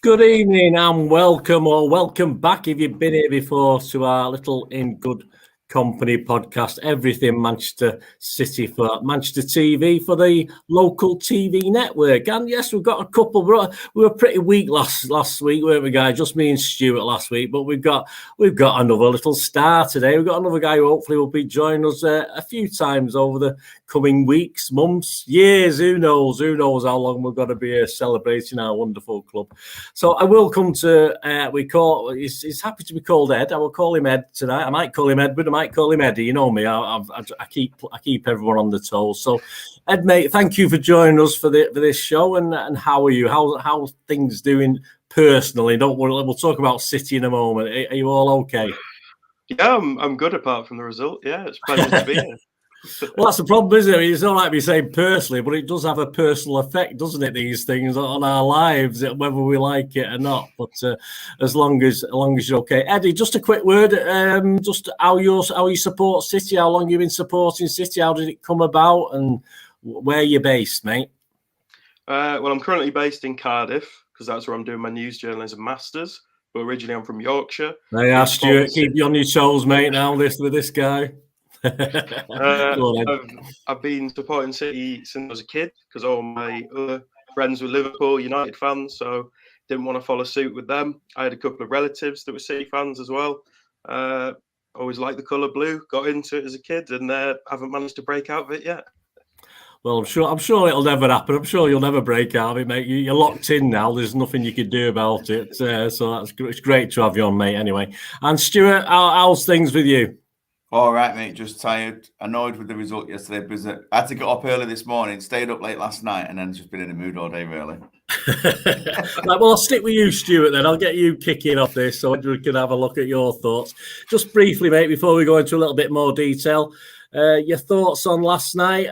Good evening and welcome back if you've been here before to our little In Good Company podcast. Everything Manchester City for Manchester TV for the local TV network. And yes, we've got a couple. We were pretty weak last week, weren't we, guys? Just me and Stuart last week. But we've got another little star today. We've got another guy who hopefully will be joining us a few times over the coming weeks, months, years. Who knows how long we're going to be here celebrating our wonderful club. So I will come to. He's happy to be called Ed. I will call him Ed tonight. I might call him Edward. I might call him Eddie. You know me. I keep everyone on the toes. So, Ed, mate, thank you for joining us for this show. And how are you? How things doing personally? Don't worry. We'll talk about City in a moment. Are you all okay? Yeah, I'm good apart from the result. Yeah, it's a pleasure to be here. Well, that's the problem, isn't it? It's not like we say personally, but it does have a personal effect, doesn't it? These things on our lives, whether we like it or not. But as long as you're okay, Eddie. Just a quick word. Just how you support City. How long you've been supporting City? How did it come about? And where you're based, mate? Well, I'm currently based in Cardiff because that's where I'm doing my news journalism masters. But originally, I'm from Yorkshire. Hey, Stuart, keep you on your toes, mate. Now with this guy. I've been supporting City since I was a kid because all my other friends were Liverpool United fans, so didn't want to follow suit with them. I had a couple of relatives that were City fans as well. Always liked the colour blue, got into it as a kid, and haven't managed to break out of it yet. Well, I'm sure it'll never happen. I'm sure you'll never break out of it, mate. You're locked in now. There's nothing you can do about it. So it's great to have you on, mate. Anyway, and Stuart, how's things with you? All right, mate. Just tired, annoyed with the result yesterday because I had to get up early this morning, stayed up late last night, and then just been in the mood all day, really. Right, well, I'll stick with you, Stuart, then. I'll get you kicking off this so we can have a look at your thoughts. Just briefly, mate, before we go into a little bit more detail, your thoughts on last night.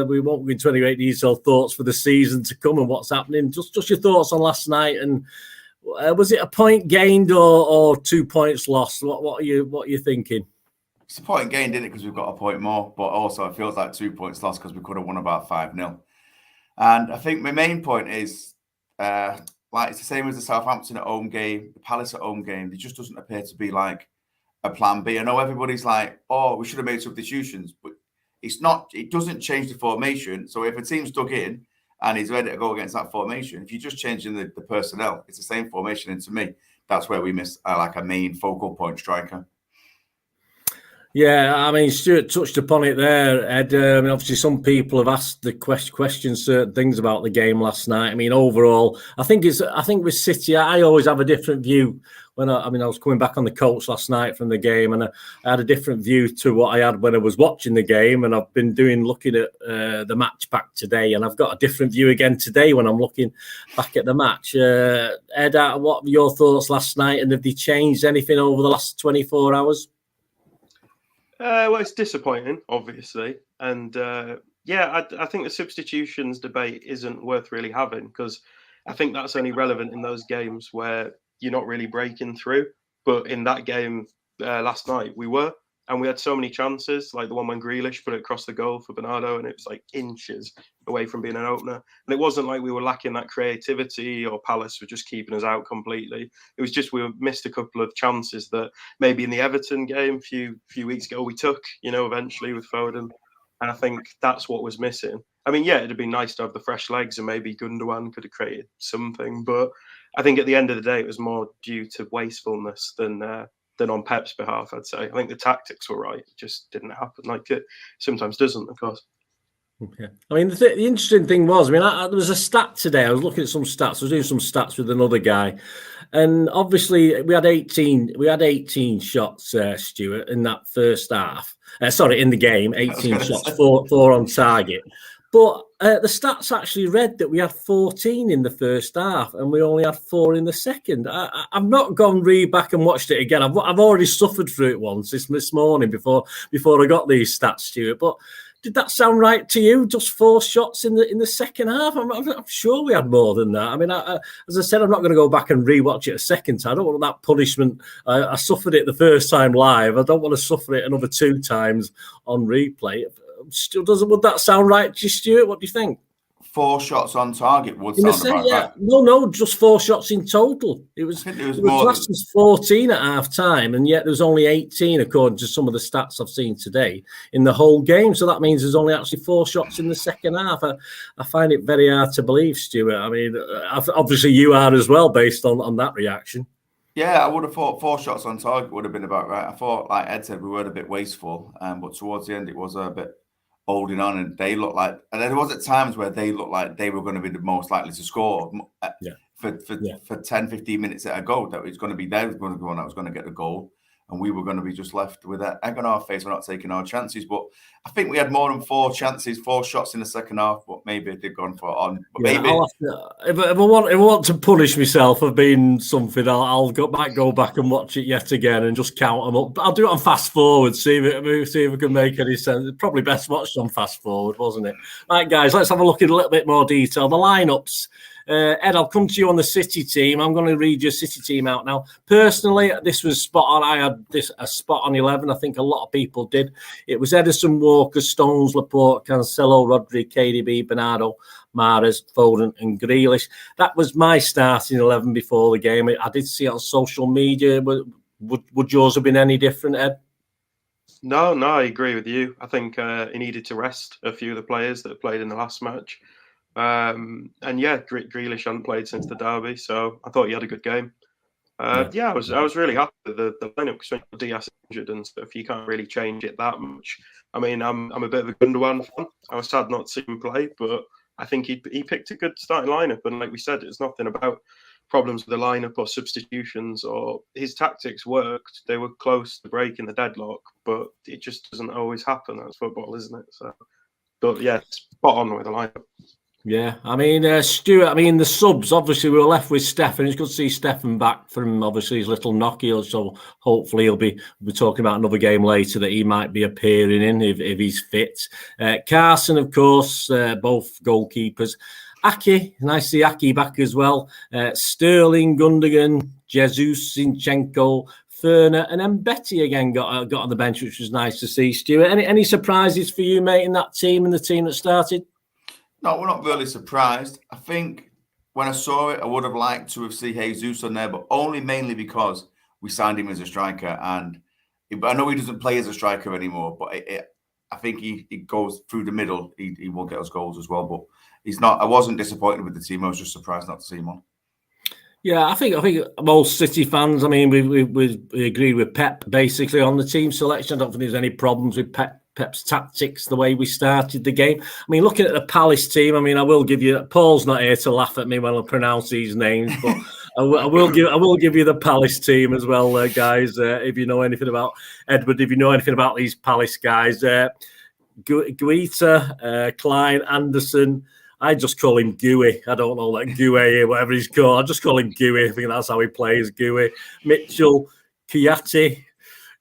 We won't go into any great detail, thoughts for the season to come and what's happening. Just your thoughts on last night, and was it a point gained or 2 points lost? What are you thinking? It's a point gained, didn't it? Because we've got a point more, but also it feels like 2 points lost because we could have won about 5-0. And I think my main point is, it's the same as the Southampton at home game, the Palace at home game. There just doesn't appear to be like a plan B. I know everybody's like, oh, we should have made substitutions, but it's not. It doesn't change the formation. So if a team's dug in and he's ready to go against that formation, if you're just changing the personnel, it's the same formation. And to me, that's where we miss like a main focal point striker. Yeah, I mean, Stuart touched upon it there, Ed. Obviously, some people have asked the questions, certain things about the game last night. I mean, overall, I think with City, I always have a different view. When I was coming back on the coach last night from the game, and I had a different view to what I had when I was watching the game, and I've been looking at the match back today, and I've got a different view again today when I'm looking back at the match. Ed, what were your thoughts last night, and have they changed anything over the last 24 hours? Well, it's disappointing, obviously. And I think the substitutions debate isn't worth really having because I think that's only relevant in those games where you're not really breaking through. But in that game last night, we were. And we had so many chances, like the one when Grealish put it across the goal for Bernardo, and it was like inches away from being an opener. And it wasn't like we were lacking that creativity or Palace were just keeping us out completely. It was just we missed a couple of chances that maybe in the Everton game a few weeks ago we took, eventually with Foden. And I think that's what was missing. I mean, yeah, it'd have been nice to have the fresh legs and maybe Gundogan could have created something. But I think at the end of the day, it was more due to wastefulness than on Pep's behalf, I'd say. I think the tactics were right. It just didn't happen like it sometimes doesn't, of course. Okay. I mean, the interesting thing was, there was a stat today. I was looking at some stats. I was doing some stats with another guy. And obviously, we had 18 shots, Stuart, in that first half. In the game, 18 shots, four on target. But the stats actually read that we had 14 in the first half and we only had 4 in the second. I've not gone back and watched it again. I've already suffered through it once this morning before I got these stats, Stuart. But did that sound right to you? Just 4 shots in the second half? I'm sure we had more than that. I mean, as I said, I'm not going to go back and rewatch it a second time. I don't want that punishment. I suffered it the first time live. I don't want to suffer it another 2 times on replay. Still would that sound right to you, Stuart? What do you think? 4 shots on target would sound about right. No, just 4 shots in total. It was classed as 14 at half time, and yet there was only 18, according to some of the stats I've seen today, in the whole game. So that means there's only actually 4 shots in the second half. I find it very hard to believe, Stuart. I mean, obviously you are as well, based on that reaction. Yeah, I would have thought 4 shots on target would have been about right. I thought, like Ed said, we were a bit wasteful, but towards the end it was a bit holding on, and they looked like, and there was at times where they looked like they were going to be the most likely to score for 10, 15 minutes at a go. That was going to be they was going to go on, that was going to get the goal, and we were going to be just left with that egg on our face. We're not taking our chances, but I think we had more than 4 chances, 4 shots in the second half, but maybe they've gone for it on. But maybe if I want to punish myself for being something, I'll go back and watch it yet again and just count them up. I'll do it on fast forward, see if it can make any sense. It's probably best watched on fast forward, wasn't it? Right, guys, let's have a look in a little bit more detail. The lineups. Ed, I'll come to you on the City team. I'm going to read your City team out now. Personally, this was spot on. I had a spot on 11. I think a lot of people did. It was Ederson, Walker, Stones, Laporte, Cancelo, Rodri, KDB, Bernardo, Mahrez, Foden and Grealish. That was my starting 11 before the game. I did see it on social media. Would yours have been any different, Ed? No, I agree with you. I think he needed to rest a few of the players that played in the last match. And yeah, Grealish hadn't played since the derby, so I thought he had a good game. I was really happy with the lineup, because when Diaz injured and stuff, you can't really change it that much. I mean, I'm a bit of a Gundogan fan. I was sad not to see him play, but I think he picked a good starting lineup. And like we said, it's nothing about problems with the lineup or substitutions, or his tactics worked. They were close to breaking the deadlock, but it just doesn't always happen. That's football, isn't it? So, but yeah, spot on with the lineup. Yeah, I mean, Stuart, the subs, obviously we were left with Stefan. It's good to see Stefan back from, obviously, his little knocky, so hopefully we'll be talking about another game later that he might be appearing in if he's fit. Carson, of course, both goalkeepers. Aki, nice to see Aki back as well. Sterling, Gundogan, Jesus, Zinchenko, Ferner, and then Betty again got on the bench, which was nice to see. Stuart, any surprises for you, mate, in that team and the team that started? No, we're not really surprised. I think when I saw it, I would have liked to have seen Jesus on there, but mainly because we signed him as a striker. And I know he doesn't play as a striker anymore, but I think he goes through the middle. He will get us goals as well, but he's not. I wasn't disappointed with the team. I was just surprised not to see him on. Yeah, I think most City fans, we agree with Pep basically on the team selection. I don't think there's any problems with Pep's tactics, the way we started the game. Looking at the Palace team, I will give you, Paul's not here to laugh at me when I pronounce these names, but I will give you the Palace team as well, guys. If you know anything about Edward, if you know anything about these Palace guys, Guaita, Klein, Anderson. I just call him Gooey. I don't know, like Gooey, whatever he's called. I just call him Gooey. I think that's how he plays, Gooey. Mitchell, Kouyaté,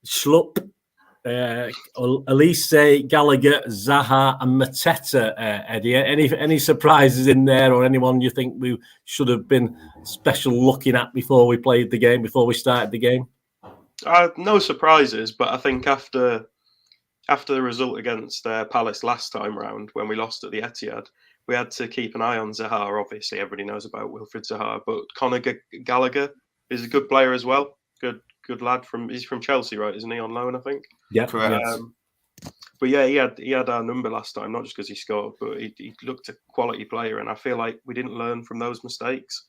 Schlupp, Elise, Gallagher, Zaha, and Mateta. Eddie, any surprises in there, or anyone you think we should have been special looking at before we started the game? No surprises, but I think after the result against Palace last time round, when we lost at the Etihad, we had to keep an eye on Zaha. Obviously, everybody knows about Wilfried Zaha, but Conor Gallagher is a good player as well. Good lad he's from Chelsea, right? Isn't he on loan? I think. Yeah, correct. But yeah, he had our number last time, not just because he scored, but he looked a quality player, and I feel like we didn't learn from those mistakes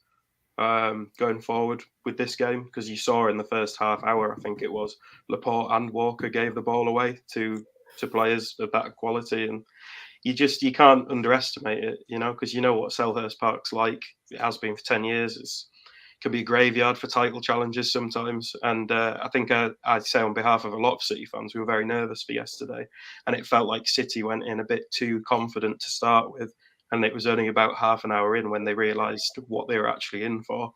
going forward with this game, because you saw in the first half hour, I think it was, Laporte and Walker gave the ball away to players of that quality, and you can't underestimate it, because you know what Selhurst Park's like. It has been for 10 years. It can be a graveyard for title challenges sometimes. And I think I'd say on behalf of a lot of City fans, we were very nervous for yesterday. And it felt like City went in a bit too confident to start with. And it was only about half an hour in when they realised what they were actually in for,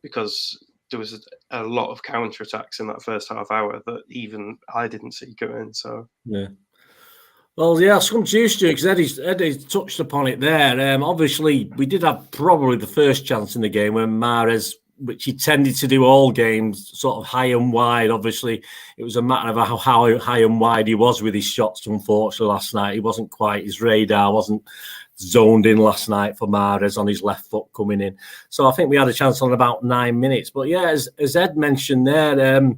because there was a lot of counter-attacks in that first half hour that even I didn't see coming. So, yeah. Well, yeah, I'll come to you, Stu, because Eddie touched upon it there. Obviously, we did have probably the first chance in the game when Mahrez, which he tended to do all games, sort of high and wide. Obviously, it was a matter of how high and wide he was with his shots, unfortunately, last night. He wasn't quite, his radar wasn't zoned in last night for Mahrez on his left foot coming in. So I think we had a chance on about 9 minutes. But yeah, as Ed mentioned there,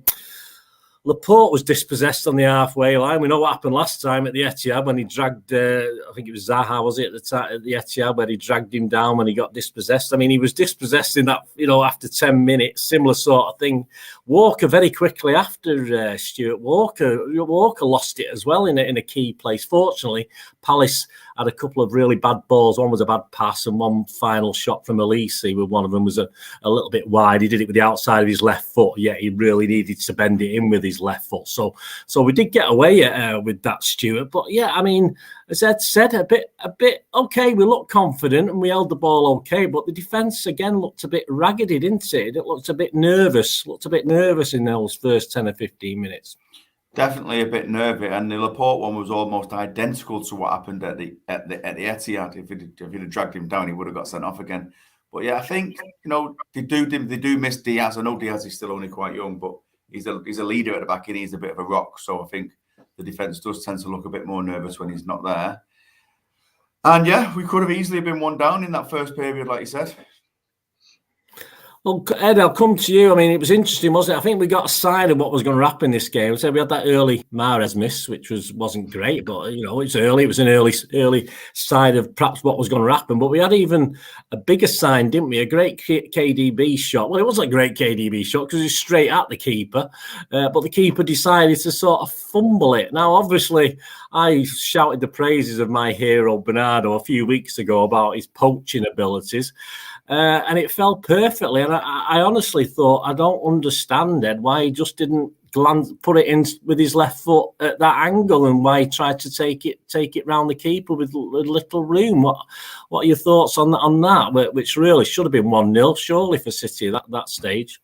Laporte was dispossessed on the halfway line. We know what happened last time at the Etihad when he dragged, I think it was Zaha, was it, at the Etihad, where he dragged him down when he got dispossessed. I mean, he was dispossessed in that, after 10 minutes, similar sort of thing. Walker very quickly after Stuart. Walker lost it as well in a key place. Fortunately, Palace had a couple of really bad balls. One was a bad pass and one final shot from Elise, with one of them was a little bit wide. He did it with the outside of his left foot, yet he really needed to bend it in with his left foot. So we did get away with that, Stuart. But yeah, I mean, as Ed said, a bit okay. We looked confident and we held the ball okay, but the defence again looked a bit raggedy, didn't it? It looked a bit nervous. In those first 10 or 15 minutes. Definitely a bit nervy, and the Laporte one was almost identical to what happened at the Etihad. If he'd have dragged him down, he would have got sent off again. But yeah, I think they do miss Diaz. I know Diaz is still only quite young, but he's a leader at the back and he's a bit of a rock. So I think the defence does tend to look a bit more nervous when he's not there. And yeah, we could have easily been one down in that first period, like you said. Well, Ed, I'll come to you. I mean, it was interesting, wasn't it? I think we got a sign of what was going to happen in this game. So we had that early Mahrez miss, which wasn't great, but it's early. It was an early side of perhaps what was going to happen. But we had even a bigger sign, didn't we? A great KDB shot. Well, it wasn't a great KDB shot because it was straight at the keeper, but the keeper decided to sort of fumble it. Now, obviously, I shouted the praises of my hero Bernardo a few weeks ago about his poaching abilities. And it fell perfectly. And I honestly thought, I don't understand, Ed, why he just didn't put it in with his left foot at that angle, and why he tried to take it round the keeper with little room. What are your thoughts on that? Which really should have been 1-0, surely, for City at that stage.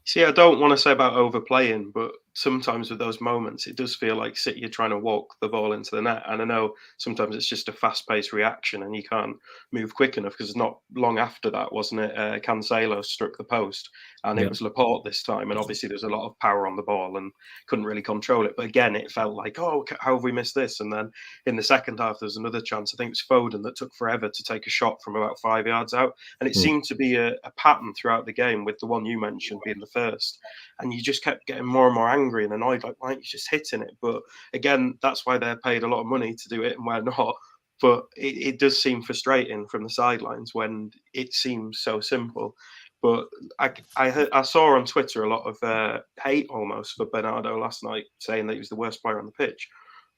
See, I don't want to say about overplaying, but sometimes with those moments, it does feel like City are trying to walk the ball into the net. And I know sometimes it's just a fast-paced reaction and you can't move quick enough, because not long after that, wasn't it, Cancelo struck the post and it was Laporte this time. And obviously there's a lot of power on the ball and couldn't really control it. But again, it felt like, how have we missed this? And then in the second half, there was another chance. I think it was Foden that took forever to take a shot from about 5 yards out. And it seemed to be a pattern throughout the game, with the one you mentioned being the first. And you just kept getting more and more angry and annoyed, like, why aren't you just hitting it? But again, that's why they're paid a lot of money to do it and we're not. But it does seem frustrating from the sidelines when it seems so simple. But I saw on Twitter a lot of hate almost for Bernardo last night, saying that he was the worst player on the pitch.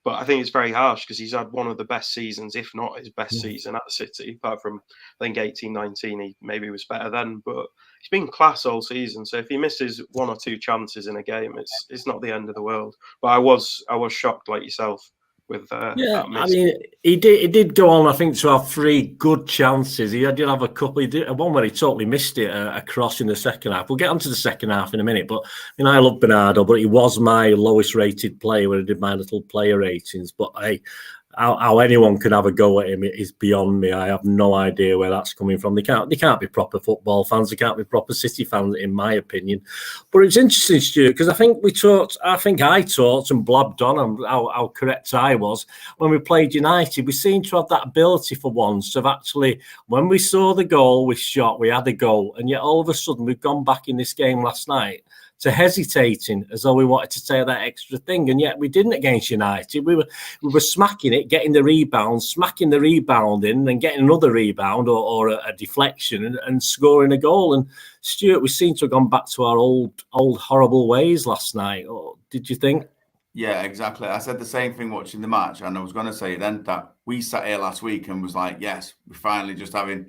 But I think it's very harsh, because he's had one of the best seasons, if not his best season at City, apart from, I think, 18-19, he maybe was better then. But he's been class all season. So if he misses one or two chances in a game, it's not the end of the world. But I was shocked, like yourself, with that miss. I mean, he did go on, I think, to have 3 good chances. He did have a couple. He did one where he totally missed it, a cross in the second half. We'll get onto the second half in a minute. But I love Bernardo, but he was my lowest rated player when I did my little player ratings. But how anyone can have a go at him is beyond me. I have no idea where that's coming from. They can't be proper football fans. They can't be proper City fans, in my opinion. But it's interesting, Stuart, because I think I talked and blabbed on how correct I was when we played United. We seemed to have that ability for once of actually, when we saw the goal, we shot, we had a goal, and yet all of a sudden we've gone back in this game last night to hesitating, as though we wanted to take that extra thing, and yet we didn't against United. We were smacking it, getting the rebound, smacking the rebound in, and getting another rebound or a deflection and scoring a goal. And Stuart, we seem to have gone back to our old horrible ways last night. Or did you think? Yeah, exactly. I said the same thing watching the match, and I was going to say then that we sat here last week and was like, yes, we're finally just having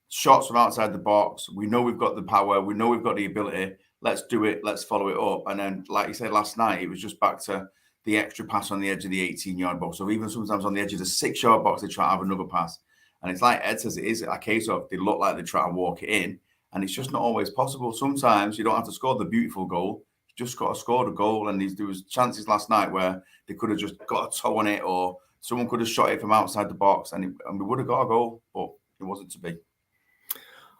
shots from outside the box. We know we've got the power. We know we've got the ability. Let's do it. Let's follow it up. And then, like you said last night, it was just back to the extra pass on the edge of the 18-yard box. Or even sometimes on the edge of the 6-yard box, they try to have another pass. And it's like Ed says, it is a case of they look like they try to walk it in. And it's just not always possible. Sometimes you don't have to score the beautiful goal. You just got to score the goal. And there was chances last night where they could have just got a toe on it, or someone could have shot it from outside the box and we would have got a goal, but it wasn't to be.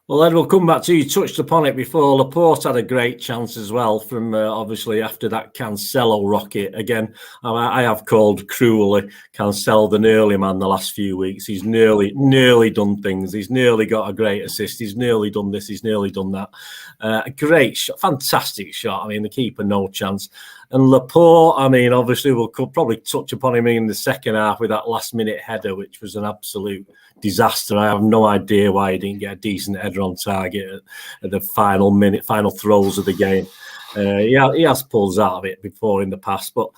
Well, Ed, we'll come back to you. You touched upon it before. Laporte had a great chance as well from obviously after that Cancelo rocket. Again, I have called cruelly Cancelo the nearly man the last few weeks. He's nearly done things. He's nearly got a great assist. He's nearly done this. He's nearly done that. A great shot, fantastic shot. I mean, the keeper, no chance. And Laporte, I mean, obviously we'll probably touch upon him in the second half with that last-minute header, which was an absolute disaster. I have no idea why he didn't get a decent header on target at the final throws of the game. He has pulls out of it before in the past, but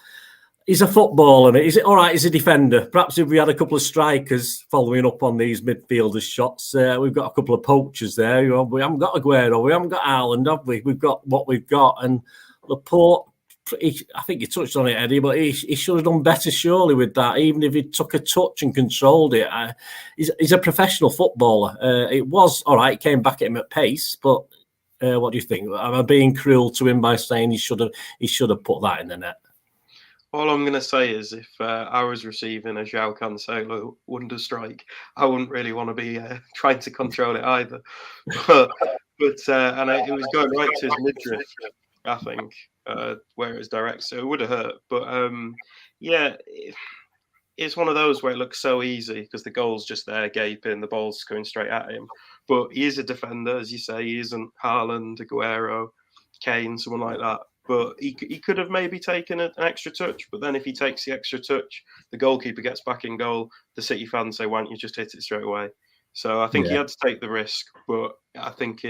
he's a footballer. Is it all right? He's a defender. Perhaps if we had a couple of strikers following up on these midfielders' shots, we've got a couple of poachers there. We haven't got Aguero, we haven't got Haaland, have we? We've got what we've got, and Laporte. I think you touched on it, Eddie, but he should have done better, surely, with that. Even if he took a touch and controlled it, he's a professional footballer. It was all right. It came back at him at pace, but what do you think? Am I being cruel to him by saying he should have put that in the net? All I'm going to say is, if I was receiving a João Cancelo wonder strike, I wouldn't really want to be trying to control it either. But it was going right to his midriff, I think, where it was direct, so it would have hurt. But it's one of those where it looks so easy because the goal's just there gaping, the ball's going straight at him. But he is a defender, as you say. He isn't Haaland, Aguero, Kane, someone like that. But he could have maybe taken an extra touch. But then if he takes the extra touch, the goalkeeper gets back in goal. The City fans say, why don't you just hit it straight away? So I think he had to take the risk. But I think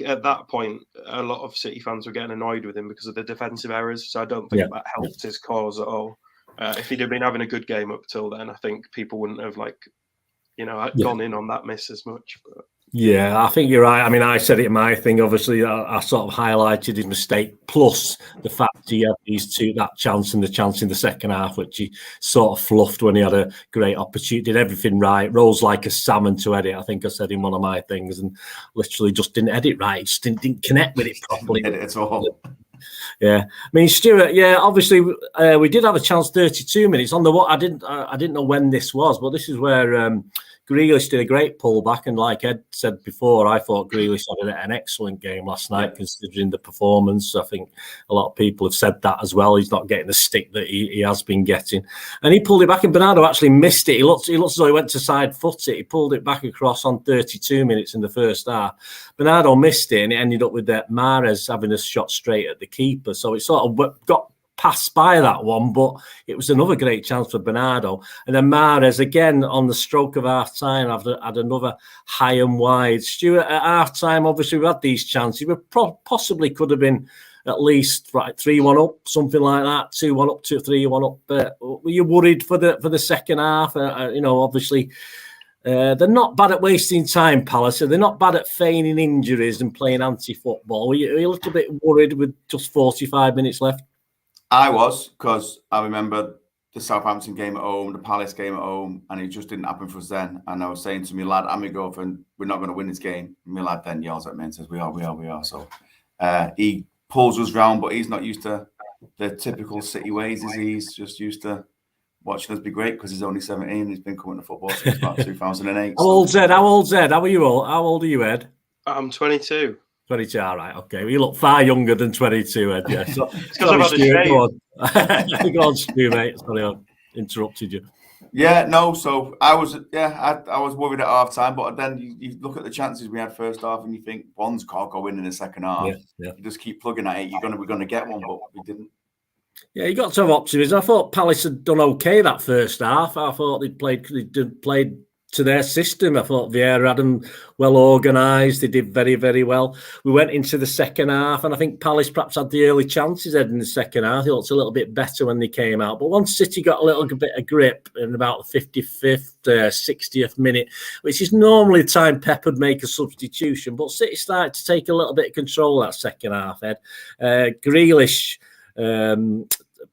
at that point, a lot of City fans were getting annoyed with him because of the defensive errors. So I don't think that helped his cause at all. If he'd have been having a good game up till then, I think people wouldn't have gone in on that miss as much. But. Yeah, I think you're right. I mean, I said it in my thing. Obviously, I sort of highlighted his mistake, plus the fact he had that chance and the chance in the second half, which he sort of fluffed when he had a great opportunity. Did everything right, rose like a salmon to edit. I think I said in one of my things, and literally just didn't edit right. Just didn't connect with it properly. Edit at all. Yeah, I mean, Stuart. Yeah, obviously we did have a chance. 32 minutes on the what? I didn't know when this was, but this is where. Grealish did a great pullback, and like Ed said before, I thought Grealish had an excellent game last night, considering the performance. I think a lot of people have said that as well. He's not getting the stick that he has been getting, and he pulled it back. And Bernardo actually missed it. He looked as though he went to side foot it. He pulled it back across on 32 minutes in the first half. Bernardo missed it, and it ended up with that Mahrez having a shot straight at the keeper. So it sort of got passed by that one, but it was another great chance for Bernardo. And then Mahrez, again, on the stroke of half-time, had another high and wide. Stuart, at half-time, obviously, we had these chances. We possibly could have been at least 3-1 up, something like that, 2-1 up, 3-1 up. But were you worried for the second half? Obviously, they're not bad at wasting time, Palace. They're not bad at feigning injuries and playing anti-football. Were you a little bit worried with just 45 minutes left? I was, because I remember the Southampton game at home, the Palace game at home, and it just didn't happen for us then. And I was saying to my lad and my girlfriend, we're not going to win this game. And my lad then yells at me and says, we are. So he pulls us round, but he's not used to the typical City ways, is he? He's just used to watching us be great because he's only 17. He's been coming to football since about 2008. How old's Ed? How old are you, Ed? I'm 22. 22, all right, okay. Well, you look far younger than 22, Ed, yeah. So, it's because I've had a shave. Go on, Stu, mate. Sorry, I interrupted you. Yeah, no, so I was worried at half-time, but then you look at the chances we had first half and you think, one's can't go in the second half. Yeah. You just keep plugging at it, we're going to get one, but we didn't. Yeah, you got to have optimism. I thought Palace had done okay that first half. I thought they played to their system. I thought Vieira had them well organised. They did very, very well. We went into the second half, and I think Palace perhaps had the early chances in the second half. It looked a little bit better when they came out. But once City got a little bit of grip in about the 55th, 60th minute, which is normally the time Pep would make a substitution, but City started to take a little bit of control that second half, Ed. Grealish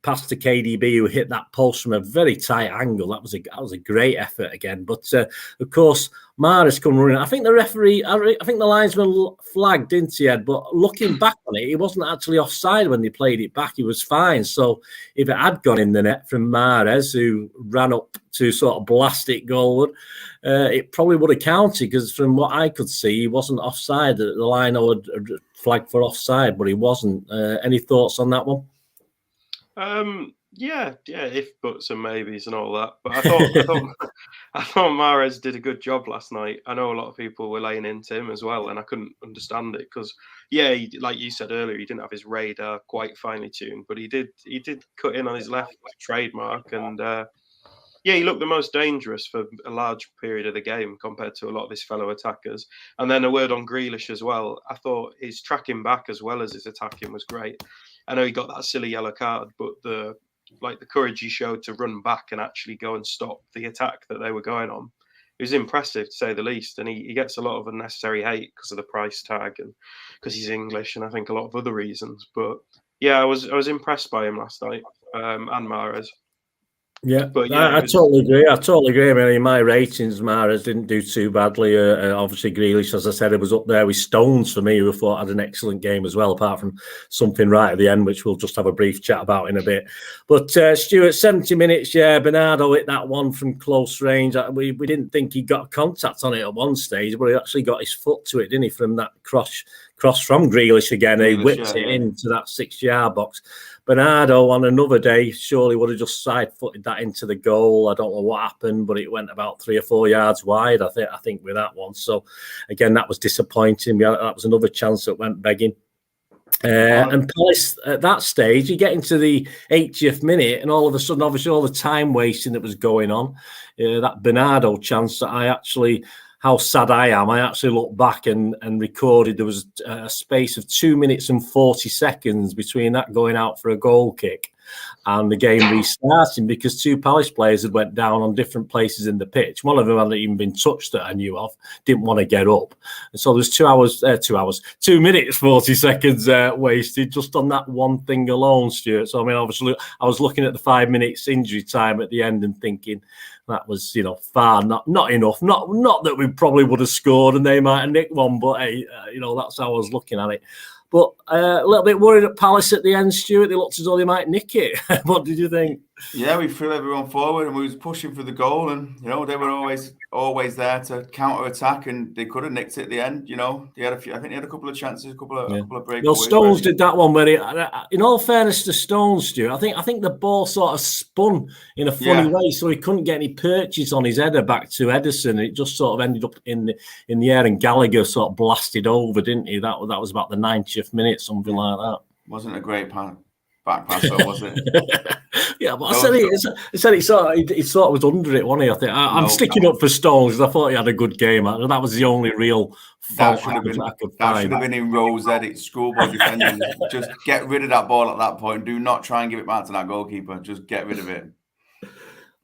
pass to KDB, who hit that post from a very tight angle. That was a great effort again. But of course, Mahrez come running. I think the referee, I think the linesman flagged, didn't he, Ed? But looking back on it, he wasn't actually offside when they played it back. He was fine. So if it had gone in the net from Mahrez, who ran up to sort of blast it goalward, it probably would have counted, because from what I could see, he wasn't offside. The liner had flagged for offside, but he wasn't. Any thoughts on that one? Yeah, if buts and maybes and all that. But I thought Mahrez did a good job last night. I know a lot of people were laying into him as well, and I couldn't understand it because, like you said earlier, he didn't have his radar quite finely tuned, but he did cut in on his left trademark, and he looked the most dangerous for a large period of the game compared to a lot of his fellow attackers. And then a word on Grealish as well. I thought his tracking back as well as his attacking was great. I know he got that silly yellow card, but the courage he showed to run back and actually go and stop the attack that they were going on, it was impressive to say the least. And he gets a lot of unnecessary hate because of the price tag and because he's English, and I think a lot of other reasons. But yeah, I was impressed by him last night, and Mahrez. Yeah, but I totally agree. I mean, in my ratings, Mahrez didn't do too badly. Obviously, Grealish, as I said, it was up there with Stones for me, who I thought had an excellent game as well, apart from something right at the end, which we'll just have a brief chat about in a bit. But Stuart, 70 minutes, Bernardo hit that one from close range. We didn't think he got contact on it at one stage, but he actually got his foot to it, didn't he, from that cross from Grealish again. He whipped it into that 6-yard box. Bernardo on another day surely would have just side-footed that into the goal. I don't know what happened, but it went about 3 or 4 yards wide, I think, with that one. So, again, that was disappointing. That was another chance that went begging. And Palace, at that stage, you get into the 80th minute, and all of a sudden, obviously, all the time wasting that was going on, that Bernardo chance that how sad I am. I actually looked back and recorded there was a space of 2 minutes and 40 seconds between that going out for a goal kick and the game restarting, because 2 Palace players had went down on different places in the pitch. One of them hadn't even been touched that I knew of, didn't want to get up. And so there's 2 minutes, 40 seconds wasted just on that one thing alone, Stuart. So, I mean, obviously, I was looking at the 5 minutes injury time at the end and thinking, that was, far not enough. Not that we probably would have scored and they might have nicked one, but hey, that's how I was looking at it. But a little bit worried at Palace at the end, Stuart. They looked as though they might nick it. What did you think? Yeah, we threw everyone forward and we was pushing for the goal, and they were always there to counter attack, and they could have nicked it at the end. They had a couple of chances, a couple of breakaways. Well, Stones did that one where in all fairness to Stones, Stuart, I think the ball sort of spun in a funny way, so he couldn't get any purchase on his header back to Ederson. It just sort of ended up in the air, and Gallagher sort of blasted over, didn't he? That was about the 90th minute, something like that. Wasn't a great back pass, though, was it? Yeah, but I said he sort of was under it, wasn't he? I think I'm sticking up for Stones because I thought he had a good game. That was the only real fault I could find. That should have been in Rose Edit, schoolboy defending. Just get rid of that ball at that point. Do not try and give it back to that goalkeeper. Just get rid of it.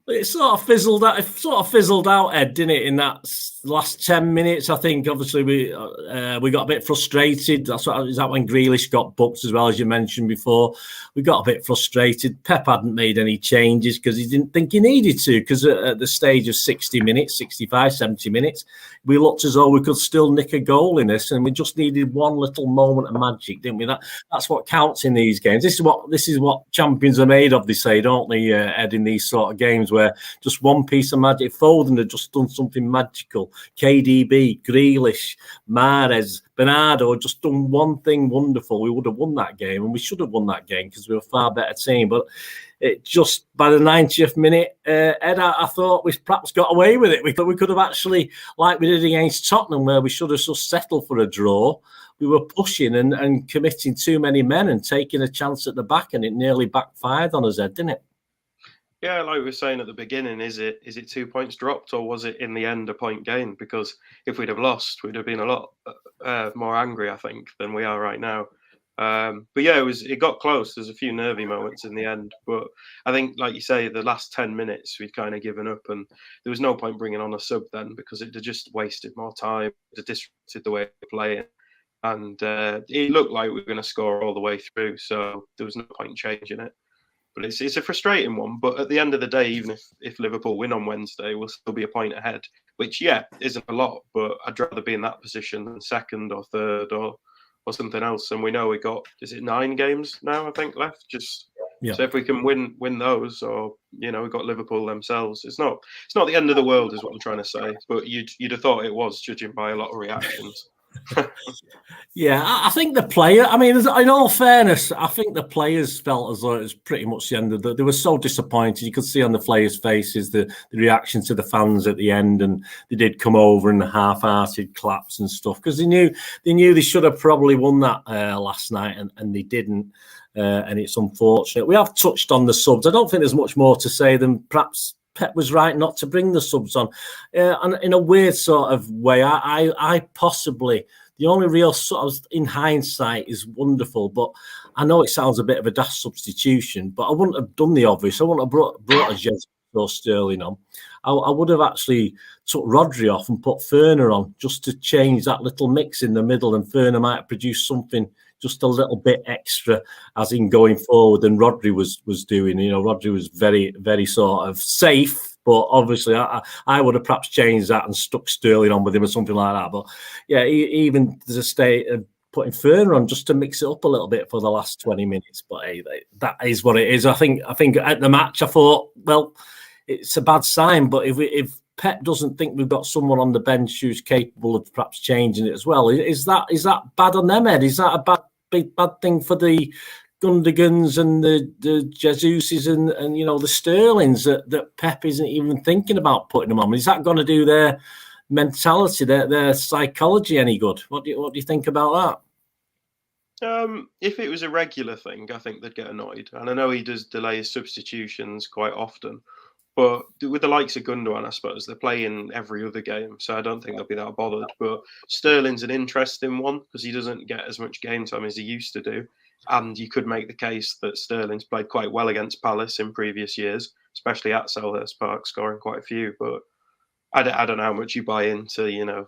It sort of fizzled out, Ed, didn't it? In that last 10 minutes, I think. Obviously, we got a bit frustrated. Is that when Grealish got booked as well, as you mentioned before? We got a bit frustrated. Pep hadn't made any changes because he didn't think he needed to. Because at the stage of 60 minutes, 65, 70 minutes, we looked as though we could still nick a goal in this, and we just needed one little moment of magic, didn't we? That's what counts in these games. This is what champions are made of, they say, don't they, Ed? In these sort of games where just one piece of magic. Foden had just done something magical. KDB, Grealish, Mahrez, Bernardo had just done one thing wonderful. We would have won that game, and we should have won that game because we were a far better team. But it just by the 90th minute, Ed, I thought we perhaps got away with it. We could have actually, like we did against Tottenham, where we should have just settled for a draw. We were pushing and committing too many men and taking a chance at the back, and it nearly backfired on us, Ed, didn't it? Yeah, like we were saying at the beginning, is it 2 points dropped, or was it in the end a point gained? Because if we'd have lost, we'd have been a lot more angry, I think, than we are right now. But yeah, it got close. There's a few nervy moments in the end, but I think, like you say, the last 10 minutes we'd kind of given up, and there was no point bringing on a sub then because it had just wasted more time. It disrupted the way of playing, and it looked like we were going to score all the way through, so there was no point changing it. But it's a frustrating one. But at the end of the day, even if Liverpool win on Wednesday, we'll still be a point ahead, which, isn't a lot. But I'd rather be in that position than second or third or something else. And we know we got, is it 9 games now, I think, left? So if we can win those, or we've got Liverpool themselves, it's not the end of the world, is what I'm trying to say. But you'd have thought it was, judging by a lot of reactions. Yeah, I think the player, I mean, in all fairness, I think the players felt as though it was pretty much the end of they were so disappointed. You could see on the players' faces the reaction to the fans at the end, and they did come over and half-hearted claps and stuff, because they knew they should have probably won that last night, and they didn't. And it's unfortunate. We have touched on the subs. I don't think there's much more to say than perhaps Pep was right not to bring the subs on. And in a weird sort of way, I possibly, the only real sort of, in hindsight, is wonderful, but I know it sounds a bit of a daft substitution, but I wouldn't have done the obvious. I wouldn't have brought a Jesus or Sterling on. I would have actually took Rodri off and put Ferner on, just to change that little mix in the middle, and Ferner might have produced something just a little bit extra, as in going forward, than Rodri was doing. Rodri was very, very sort of safe, but obviously I would have perhaps changed that and stuck Sterling on with him or something like that. But yeah, even there's a state of putting Ferner on just to mix it up a little bit for the last 20 minutes. But hey, that is what it is. I think at the match, I thought, well, it's a bad sign, but if Pep doesn't think we've got someone on the bench who's capable of perhaps changing it as well, is that bad on them, Ed? Is that a bad thing for the Gundigans and the Jesuses and the Sterlings that Pep isn't even thinking about putting them on? Is that going to do their mentality, their psychology any good? What do you think about that? If it was a regular thing, I think they'd get annoyed. And I know he does delay his substitutions quite often. But with the likes of Gundogan, I suppose, they're playing every other game, so I don't think they'll be that bothered. But Sterling's an interesting one, because he doesn't get as much game time as he used to do. And you could make the case that Sterling's played quite well against Palace in previous years, especially at Selhurst Park, scoring quite a few. But I don't know how much you buy into,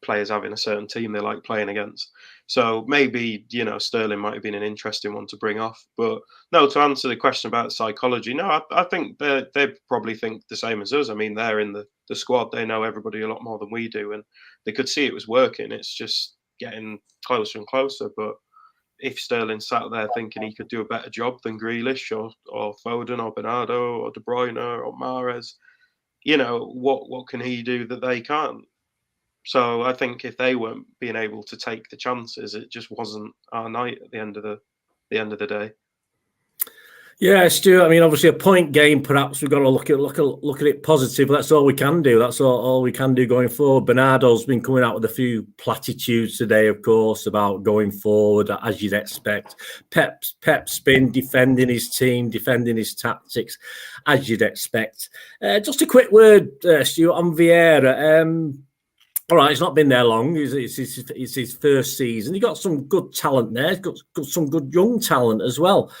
players having a certain team they like playing against. So maybe, Sterling might have been an interesting one to bring off. But no, to answer the question about psychology, no, I think they probably think the same as us. I mean, they're in the squad. They know everybody a lot more than we do. And they could see it was working. It's just getting closer and closer. But if Sterling sat there thinking he could do a better job than Grealish or Foden or Bernardo or De Bruyne or Mahrez, what can he do that they can't? So I think if they weren't being able to take the chances, it just wasn't our night at the end of the day. Yeah, Stuart. I mean, obviously a point game. Perhaps we've got to look at it positive. That's all we can do. That's all we can do going forward. Bernardo's been coming out with a few platitudes today, of course, about going forward, as you'd expect. Pep's been defending his team, defending his tactics, as you'd expect. Just a quick word, Stuart, on Vieira. All right, he's not been there long. It's his first season. He got some good talent there. He's got some good young talent as well.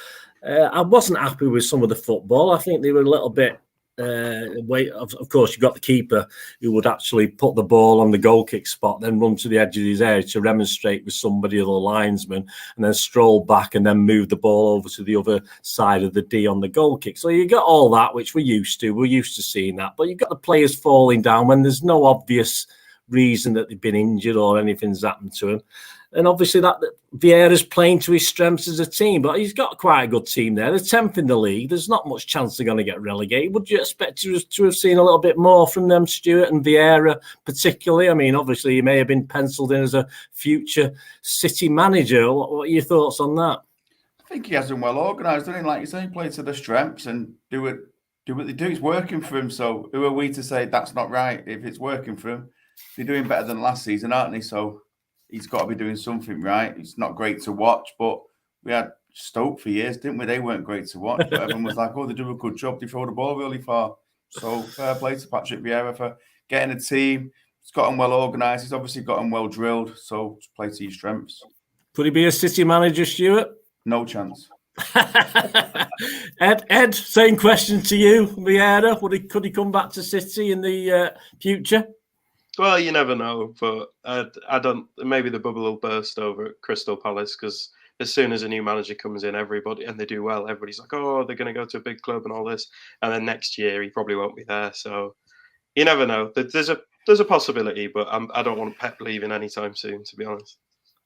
I wasn't happy with some of the football. I think they were a little bit. Of course, you got the keeper who would actually put the ball on the goal kick spot, then run to the edge of his area to remonstrate with somebody, or the linesman, and then stroll back and then move the ball over to the other side of the D on the goal kick. So you got all that, which we're used to. We're used to seeing that. But you've got the players falling down when there's no obvious reason that they've been injured or anything's happened to him. And obviously that Vieira's playing to his strengths as a team, but he's got quite a good team there. They're 10th in the league. There's not much chance they're going to get relegated. Would you expect to have seen a little bit more from them, Stuart, and Vieira particularly? I mean, obviously he may have been penciled in as a future City manager. What are your thoughts on that? I think he has them well organised, doesn't he? Like you say, play to their strengths and do what they do. It's working for him. So who are we to say that's not right if it's working for him? They're doing better than last season, aren't they? So he's got to be doing something right. It's not great to watch, but we had Stoke for years, didn't we? They weren't great to watch, but everyone was like, oh, they do a good job. They throw the ball really far. So fair play to Patrick Vieira for getting a team. He's got them well organised. He's obviously got them well drilled. So just play to your strengths. Could he be a City manager, Stuart? No chance. Ed, same question to you, Vieira. Could he come back to City in the future? Well, you never know, but I don't. Maybe the bubble will burst over at Crystal Palace, because as soon as a new manager comes in, everybody, and they do well, everybody's like, oh, they're going to go to a big club and all this. And then next year, he probably won't be there. So you never know. There's a possibility, but I don't want Pep leaving anytime soon, to be honest.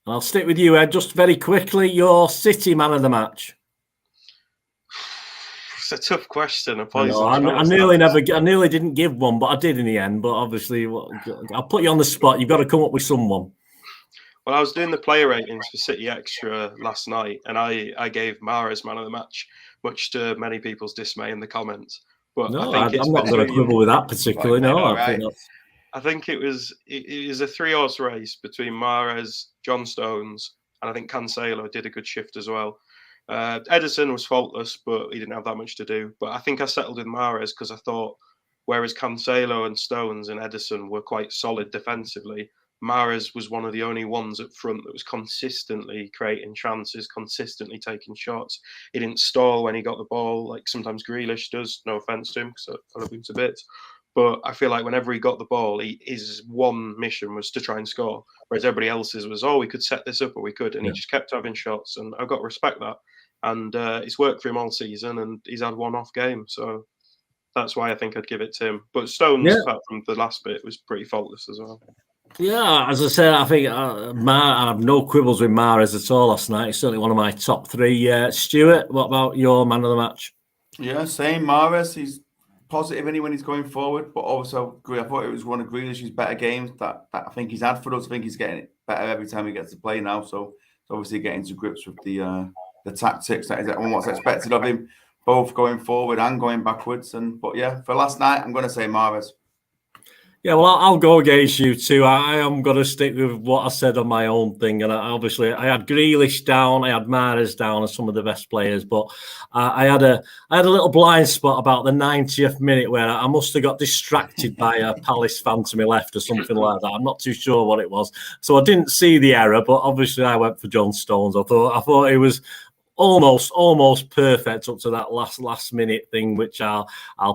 I'll stick with you, Ed. Just very quickly, your City man of the match. It's a tough question. I nearly didn't give one, but I did in the end. But obviously, I'll put you on the spot. You've got to come up with someone. Well, I was doing the player ratings for City Extra last night, and I gave Mahrez man of the match, much to many people's dismay in the comments. But no, I'm not going to quibble with that particularly. No, I think it was a 3-horse race between Mahrez, John Stones, and I think Cancelo did a good shift as well. Ederson was faultless, but he didn't have that much to do. But I think I settled with Mahrez because I thought, whereas Cancelo and Stones and Ederson were quite solid defensively, Mahrez was one of the only ones up front that was consistently creating chances, consistently taking shots. He didn't stall when he got the ball, like sometimes Grealish does. No offence to him, because I love him to bits. But I feel like whenever he got the ball, his one mission was to try and score, whereas everybody else's was, we could set this up or we could. And he just kept having shots, and I've got to respect that. And it's worked for him all season, and he's had one off game. So that's why I think I'd give it to him. But Stones, apart from the last bit, was pretty faultless as well. Yeah, as I said, I think I have no quibbles with Mahrez at all last night. He's certainly one of my top 3. Stuart, what about your man of the match? Yeah, same. Mahrez, he's positive when he's going forward, but also I thought it was one of Grealish's better games that I think he's had for us. I think he's getting it better every time he gets to play now. So it's obviously getting to grips with the tactics and what's expected of him, both going forward and going backwards. But yeah, for last night, I'm going to say Mahrez. Yeah, well, I'll go against you too. I am going to stick with what I said on my own thing. And obviously, I had Grealish down, I had Mahrez down as some of the best players. But I had a little blind spot about the 90th minute where I must have got distracted by a Palace fan to my left or something like that. I'm not too sure what it was. So I didn't see the error, but obviously I went for John Stones. I thought it was almost perfect up to that last minute thing, which I'll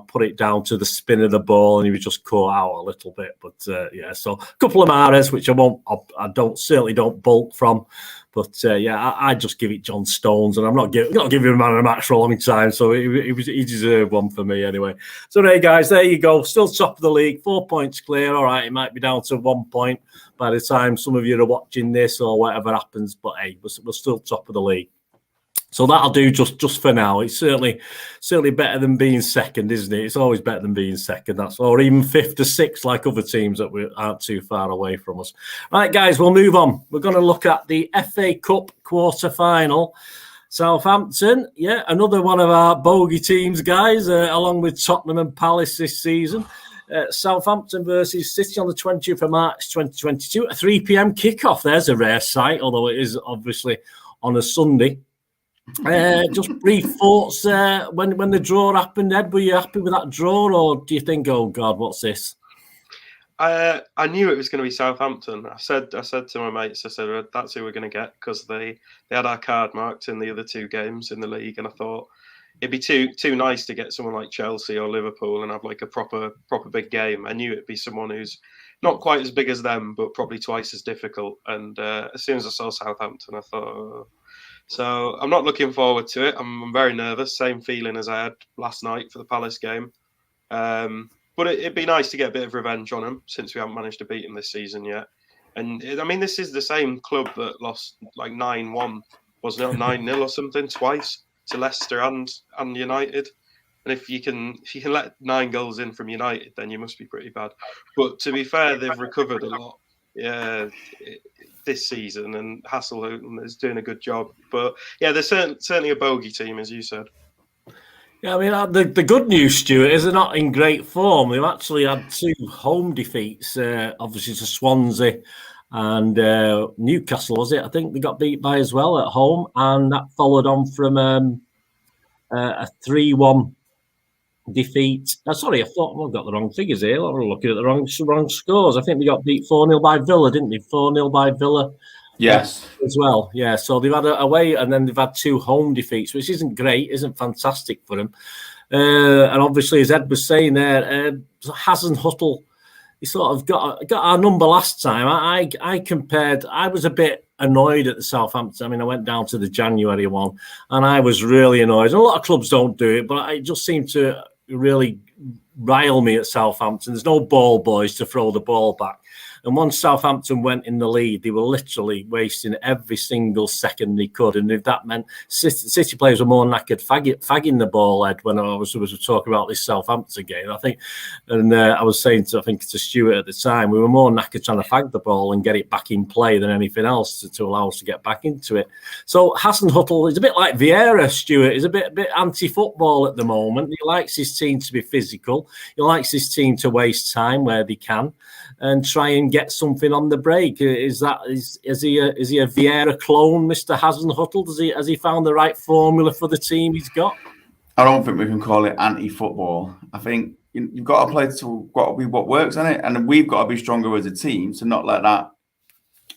put it down to the spin of the ball, and he was just caught out a little bit. But so a couple of Mahrez, which I certainly don't bulk from. But I just give it John Stones, and I'm not giving him a man of the match for a long time. So he deserved one for me anyway. So hey guys, there you go. Still top of the league, 4 points clear. All right, it might be down to 1 point by the time some of you are watching this or whatever happens. But hey, we're still top of the league. So that'll do just for now. It's certainly better than being second, isn't it? It's always better than being second. Or even 5th or 6th, like other teams that aren't too far away from us. Right, guys, we'll move on. We're going to look at the FA Cup quarter-final. Southampton, another one of our bogey teams, guys, along with Tottenham and Palace this season. Southampton versus City on the 20th of March 2022. A 3 p.m. kickoff. There's a rare sight, although it is obviously on a Sunday. Just brief thoughts when the draw happened, Ed. Were you happy with that draw, or do you think, oh God, what's this? I knew it was going to be Southampton. I said to my mates, I said that's who we're going to get, because they had our card marked in the other 2 games in the league, and I thought it'd be too nice to get someone like Chelsea or Liverpool and have like a proper big game. I knew it'd be someone who's not quite as big as them, but probably twice as difficult. And as soon as I saw Southampton, I thought. Oh. So I'm not looking forward to it. I'm very nervous. Same feeling as I had last night for the Palace game. But it'd be nice to get a bit of revenge on them, since we haven't managed to beat them this season yet. And this is the same club that lost like 9-1, wasn't it? 9-0 or something twice to Leicester and United. And if you can let 9 goals in from United, then you must be pretty bad. But to be fair, they've recovered a lot. Yeah. This season, and Hasselhoff is doing a good job. But yeah, they're certainly a bogey team, as you said. Yeah, I mean, the good news, Stuart, is they're not in great form. They've actually had 2 home defeats, obviously to Swansea and Newcastle, was it? I think they got beat by as well at home, and that followed on from a 3-1 defeat. Sorry, I thought I've got the wrong figures here. I'm looking at the wrong scores. I think they got beat 4-0 by Villa, didn't they? 4-0 by Villa. Yes. As well. Yeah. So they've had a away, and then they've had 2 home defeats, which isn't great, isn't fantastic for them. And obviously, as Ed was saying there, Hasenhüttl he sort of got our number last time. I compared. I was a bit annoyed at the Southampton. I mean, I went down to the January one, and I was really annoyed. And a lot of clubs don't do it, but it just seemed to really rile me at Southampton. There's no ball boys to throw the ball back. And once Southampton went in the lead, they were literally wasting every single second they could. And if that meant City players were more knackered fagging the ball head when I was talking about this Southampton game, I think. And I was saying to Stuart at the time, we were more knackered trying to fag the ball and get it back in play than anything else to allow us to get back into it. So Hasenhüttl is a bit like Vieira, Stuart. He's a bit anti-football at the moment. He likes his team to be physical. He likes his team to waste time where they can and try and get something on the break. Is he a Vieira clone, Mr. Hasenhüttl? Has he found the right formula for the team he's got? I don't think we can call it anti-football. I think you've got to play to be what works in it, and we've got to be stronger as a team to not let that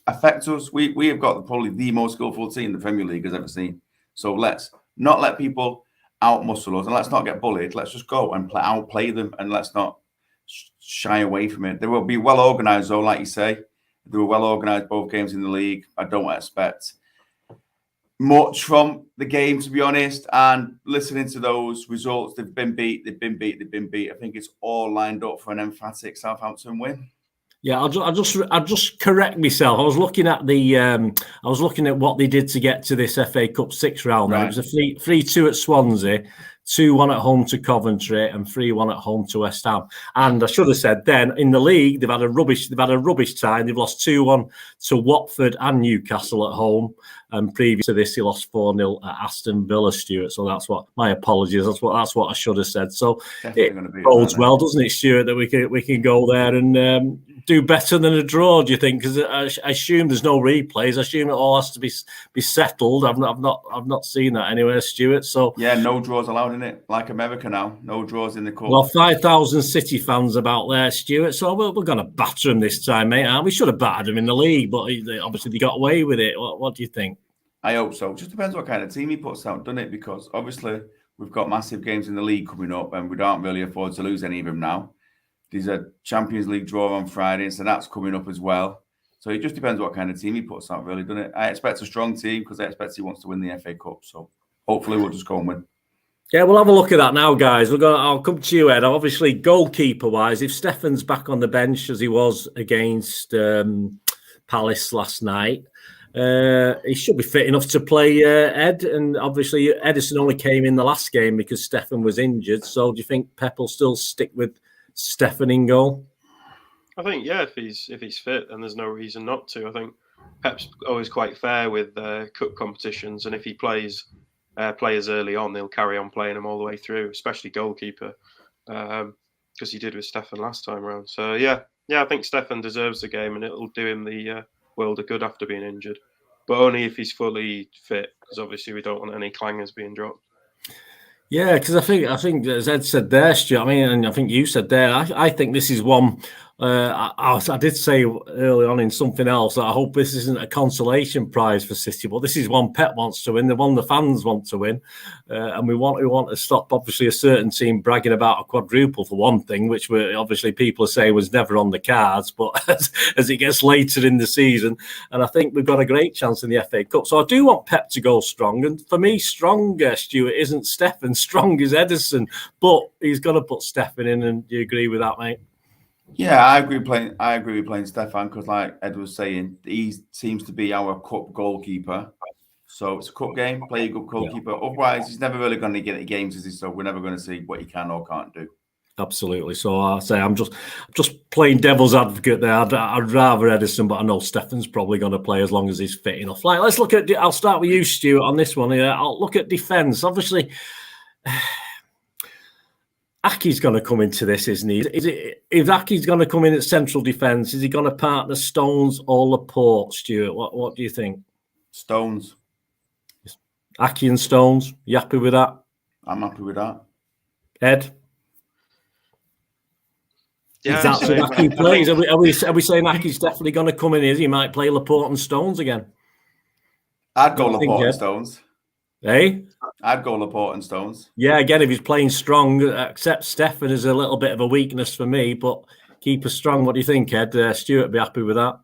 affect us. We have got probably the most skillful team the Premier League has ever seen. So let's not let people outmuscle us, and let's not get bullied. Let's just go and outplay them, and let's not shy away from it. They will be well organised, though, like you say. They were well organised both games in the league. I don't expect much from the game, to be honest. And listening to those results, they've been beat. I think it's all lined up for an emphatic Southampton win. Yeah, I'll just correct myself. I was looking at what they did to get to this FA Cup 6 round. Right. It was a 3-2 at Swansea, 2-1 at home to Coventry, and 3-1 at home to West Ham. And I should have said then in the league they've had a rubbish time. They've lost 2-1 to Watford and Newcastle at home. And previous to this, he lost 4-0 at Aston Villa, Stuart. So that's what my apologies. That's what I should have said. So it bodes well, doesn't it, Stuart, that we can go there and do better than a draw? Do you think? Because I assume there's no replays. I assume it all has to be settled. I've not seen that anywhere, Stuart. So yeah, no draws allowed in it. Like America now, no draws in the cup. Well, 5,000 City fans about there, Stuart. So we're going to batter them this time, mate. And we should have battered them in the league, but obviously they got away with it. What do you think? I hope so. Just depends what kind of team he puts out, doesn't it? Because obviously we've got massive games in the league coming up, and we don't really afford to lose any of them now. There's a Champions League draw on Friday, so that's coming up as well. So it just depends what kind of team he puts out, really, doesn't it? I expect a strong team because I expect he wants to win the FA Cup. So hopefully we'll just go and win. Yeah, we'll have a look at that now, guys. I'll come to you, Ed. Obviously, goalkeeper-wise, if Stefan's back on the bench as he was against Palace last night, he should be fit enough to play Ed. And obviously, Edison only came in the last game because Stefan was injured. So do you think Pep will still stick with Stefan in goal? I think, yeah, if he's fit, and there's no reason not to. I think Pep's always quite fair with cup competitions, and if he plays players early on, they'll carry on playing them all the way through, especially goalkeeper, because he did with Stefan last time around. So yeah, I think Stefan deserves the game, and it'll do him the world of good after being injured, but only if he's fully fit, because obviously we don't want any clangers being dropped. Yeah, because I think as Ed said there, Stuart, I mean, and I think you said there, I think this is one. I did say early on in something else that I hope this isn't a consolation prize for City, but this is one Pep wants to win, the one the fans want to win, and we want to stop obviously a certain team bragging about a quadruple for one thing, which obviously people are saying was never on the cards, but as it gets later in the season, and I think we've got a great chance in the FA Cup. So I do want Pep to go strong, and for me, stronger, Stuart, isn't Stefan, strong is Edison, but he's got to put Stefan in, and do you agree with that, mate? Yeah, I agree with playing Stefan because, like Ed was saying, he seems to be our cup goalkeeper. So it's a cup game, play a good goalkeeper. Yeah. Otherwise, he's never really going to get the games, is he? So we're never going to see what he can or can't do. Absolutely. So I say I'm just playing devil's advocate there. I'd rather Edison, but I know Stefan's probably going to play as long as he's fit enough. Like, let's look at. I'll start with you, Stuart, on this one. I'll look at defence. Obviously. Aki's going to come into this, isn't he? If Aki's going to come in at central defence, is he going to partner Stones or Laporte, Stuart? What do you think? Stones. Aki and Stones. You happy with that? I'm happy with that. Ed? Yeah, if that's what Aki plays, are we saying Aki's definitely going to come in? He might play Laporte and Stones again. I'd go Laporte and Stones. Hey? I'd go Laporte and Stones. Yeah, again, if he's playing strong, accept Stefan is a little bit of a weakness for me, but keep us strong. What do you think, Ed? Stuart would be happy with that.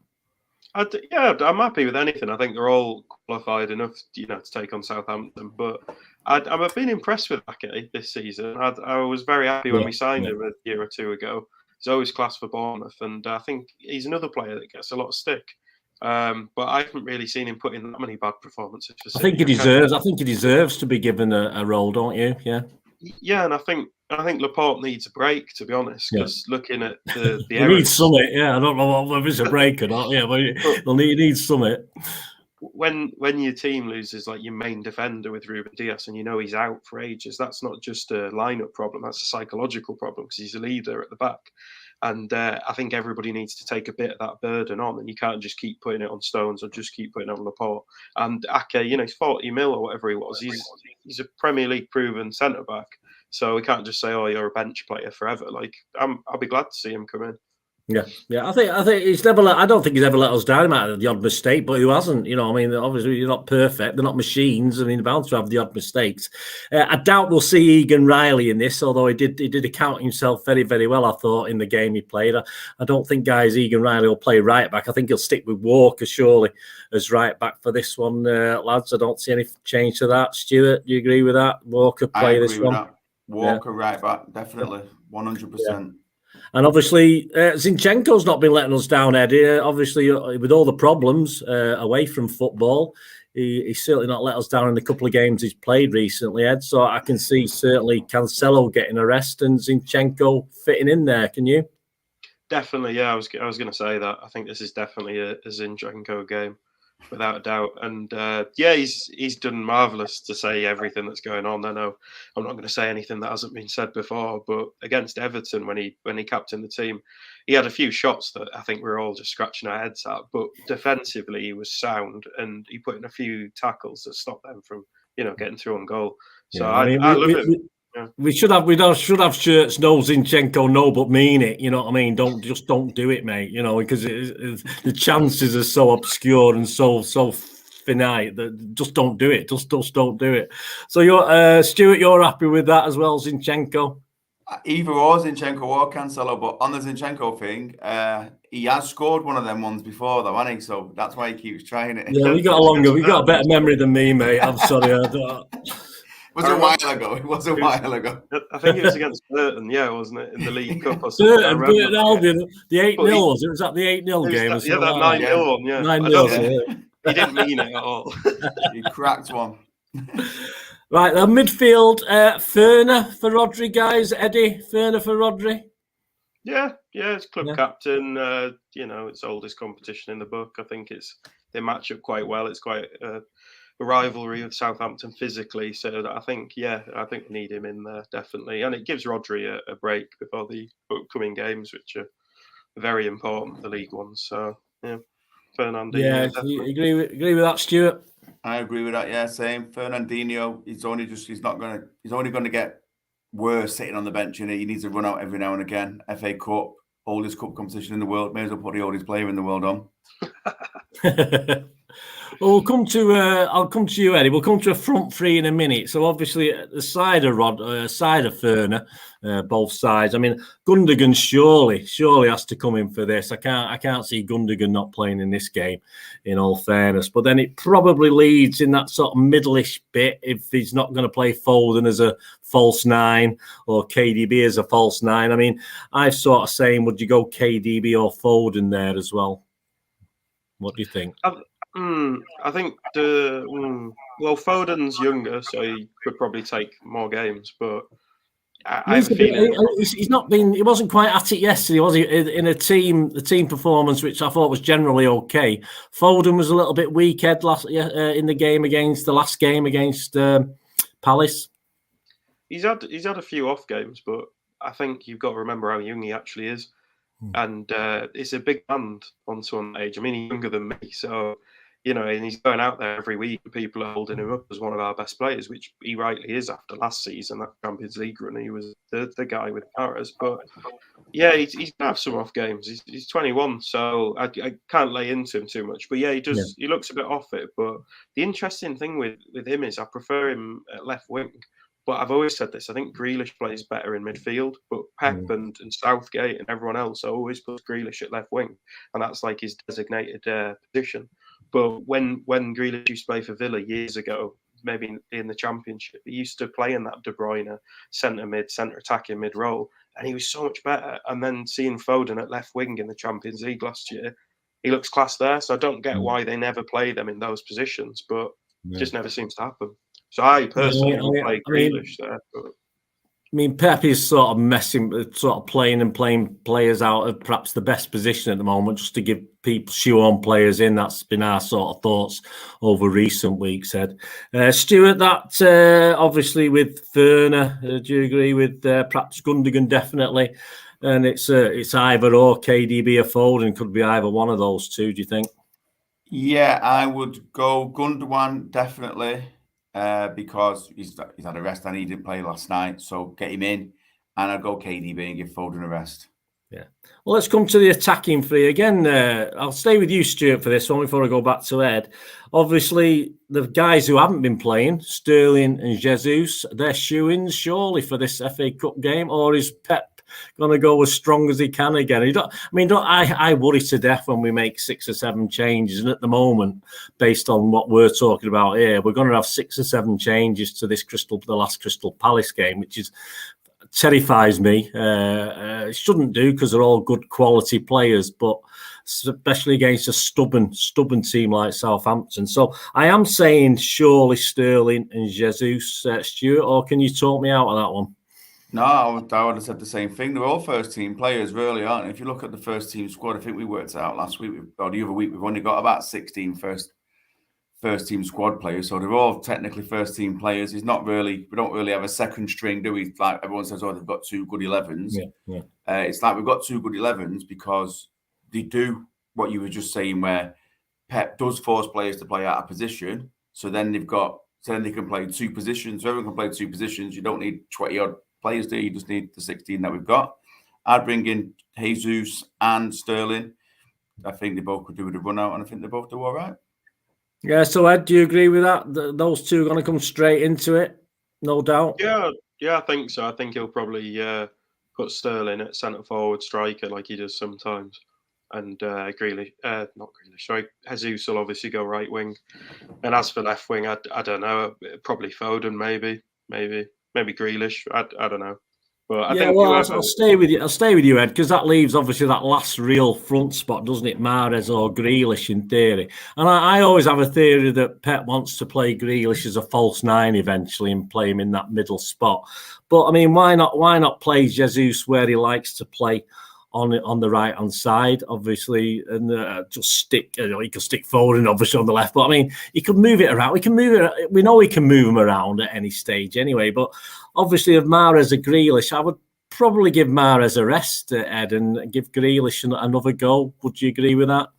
I'm happy with anything. I think they're all qualified enough, to take on Southampton. But I've been impressed with Ake this season. I was very happy when we signed him a year or two ago. He's always class for Bournemouth, and I think he's another player that gets a lot of stick. But I haven't really seen him put in that many bad performances for City. I think he deserves to be given a role, don't you? Yeah. Yeah, and I think Laporte needs a break, to be honest, because looking at the he needs summit. Yeah, I don't know whether it's a break or not. Yeah, but he'll need summit. When your team loses like your main defender with Ruben Dias, and he's out for ages, that's not just a lineup problem; that's a psychological problem because he's a leader at the back. And I think everybody needs to take a bit of that burden on, and you can't just keep putting it on Stones or just keep putting it on Laporte. And Ake, he's 40 mil or whatever he was. He's a Premier League proven centre back, so we can't just say, "Oh, you're a bench player forever." Like I'll be glad to see him come in. Yeah. I think he's never. I don't think he's ever let us down out of the odd mistake, but who hasn't? Obviously you're not perfect. They're not machines. They're bound to have the odd mistakes. I doubt we'll see Egan Riley in this, although he did account himself very, very well. I thought in the game he played. I don't think Egan Riley will play right back. I think he'll stick with Walker surely as right back for this one, lads. I don't see any change to that. Stuart, do you agree with that? Walker play this one. That. Walker right back, definitely, 100%. And obviously, Zinchenko's not been letting us down, Eddie. Obviously, with all the problems away from football, he's certainly not let us down in the couple of games he's played recently, Ed. So I can see certainly Cancelo getting a rest and Zinchenko fitting in there. Can you? Definitely, yeah. I was going to say that. I think this is definitely a Zinchenko game, without a doubt. And he's done marvellous to say everything that's going on. I know I'm not going to say anything that hasn't been said before, but against Everton, when he captained the team, he had a few shots that I think we're all just scratching our heads at. But defensively, he was sound, and he put in a few tackles that stopped them from getting through on goal. So I love it. We should have shirts, no Zinchenko, no, but mean it. You know what I mean? Don't do it, mate. Because the chances are so obscure and so finite that just don't do it. Just don't do it. So Stuart, you're happy with that as well, Zinchenko? Either or Zinchenko or Cancelo, but on the Zinchenko thing, he has scored one of them ones before, though, hasn't he? So that's why he keeps trying it. Yeah, we got a better memory than me, mate. I'm sorry. It was a while ago. I think it was against Burton, wasn't it? In the League Cup or something. Burton Albion, the 8-0 was it? Was that the 8-0 game? That 9-0 one, yeah. 9-0. He didn't mean it at all. He cracked one. Right, then midfield, Ferner for Rodri, guys. Eddie, Ferner for Rodri. Yeah, it's club captain. It's oldest competition in the book. I think they match up quite well. It's quite a rivalry with Southampton physically, so I think we need him in there definitely, and it gives Rodri a break before the upcoming games, which are very important, the league ones. So Fernandinho. Yeah, you agree with that, Stuart? I agree with that. Yeah, same. Fernandinho. He's only going to get worse sitting on the bench. He needs to run out every now and again. FA Cup, oldest cup competition in the world. May as well put the oldest player in the world on. Well, I'll come to you, Eddie. We'll come to a front three in a minute. So obviously, the side of Ferner, both sides. I mean, Gundogan surely has to come in for this. I can't see Gundogan not playing in this game, in all fairness. But then it probably leads in that sort of middle-ish bit if he's not going to play Foden as a false nine or KDB as a false nine. I mean, I'm sort of saying, would you go KDB or Foden there as well? What do you think? I think Foden's younger, so he could probably take more games. But he's not been. He wasn't quite at it yesterday, was he? In the team performance, which I thought was generally okay. Foden was a little bit weak in the game against the last game against Palace. He's had a few off games, but I think you've got to remember how young he actually is. And it's a big band on some age. I mean, he's younger than me, so and he's going out there every week. And people are holding him up as one of our best players, which he rightly is after last season, that Champions League run. He was the guy with Paris, but he's going to have some off games. He's 21, so I can't lay into him too much. But he does. He looks a bit off it. But the interesting thing with him is I prefer him at left wing. But I've always said this. I think Grealish plays better in midfield, but Pep and Southgate and everyone else always puts Grealish at left wing, and that's like his designated position. But when Grealish used to play for Villa years ago, maybe in the Championship, he used to play in that De Bruyne centre attacking mid role, and he was so much better. And then seeing Foden at left wing in the Champions League last year, he looks class there. So I don't get why they never play them in those positions, but it just never seems to happen. So I personally would play Grealish there. But... I mean, Pep is sort of playing players out of perhaps the best position at the moment, just to give people shoe-on players in. That's been our sort of thoughts over recent weeks, Ed. Stuart, that obviously with Werner, do you agree with perhaps Gundogan definitely? And it's either or, KDB or Foden, could be either one of those two, do you think? Yeah, I would go Gundogan definitely. Because he's had a rest and he didn't play last night. So get him in, and I'd go KDB and give Foden a rest. Yeah. Well, let's come to the attacking three again. I'll stay with you, Stuart, for this one before I go back to Ed. Obviously, the guys who haven't been playing, Sterling and Jesus, they're shoo-ins surely for this FA Cup game, or is Pep going to go as strong as he can again? I worry to death when we make 6 or 7 changes, and at the moment, based on what we're talking about here, we're going to have 6 or 7 changes to the last Crystal Palace game, which terrifies me. It shouldn't do, because they're all good quality players, but especially against a stubborn team like Southampton. So I am saying surely Sterling and Jesus, Stuart, or can you talk me out of that one? No, I would have said the same thing. They're all first-team players, really, aren't they? If you look at the first-team squad, I think we worked it out last week, or the other week, we've only got about 16 first-team squad players, so they're all technically first-team players. We don't really have a second string, do we? Like everyone says, they've got 2 good 11s. Yeah. It's like we've got 2 good 11s because they do what you were just saying, where Pep does force players to play out of position, so then they can play 2 positions. So everyone can play 2 positions. You don't need 20-odd players there. You just need the 16 that we've got. I'd bring in Jesus and Sterling. I think they both could do with a run out, and I think they both do all right. Yeah, so Ed, do you agree with that? Those two are going to come straight into it, no doubt? Yeah, I think so. I think he'll probably put Sterling at centre forward striker like he does sometimes. And Jesus will obviously go right wing. And as for left wing, I don't know, probably Foden, maybe Grealish. I don't know. But I think I'll stay with you, Ed, because that leaves obviously that last real front spot, doesn't it? Mahrez or Grealish in theory. And I always have a theory that Pep wants to play Grealish as a false 9 eventually and play him in that middle spot. But I mean, why not play Jesus where he likes to play on the right hand side, obviously, and just stick. He could stick forward and obviously on the left, but I mean, he could move it around. We know he can move him around at any stage anyway. But obviously, if Mahrez or Grealish, I would probably give Mahrez a rest, Ed, and give Grealish another go. Would you agree with that?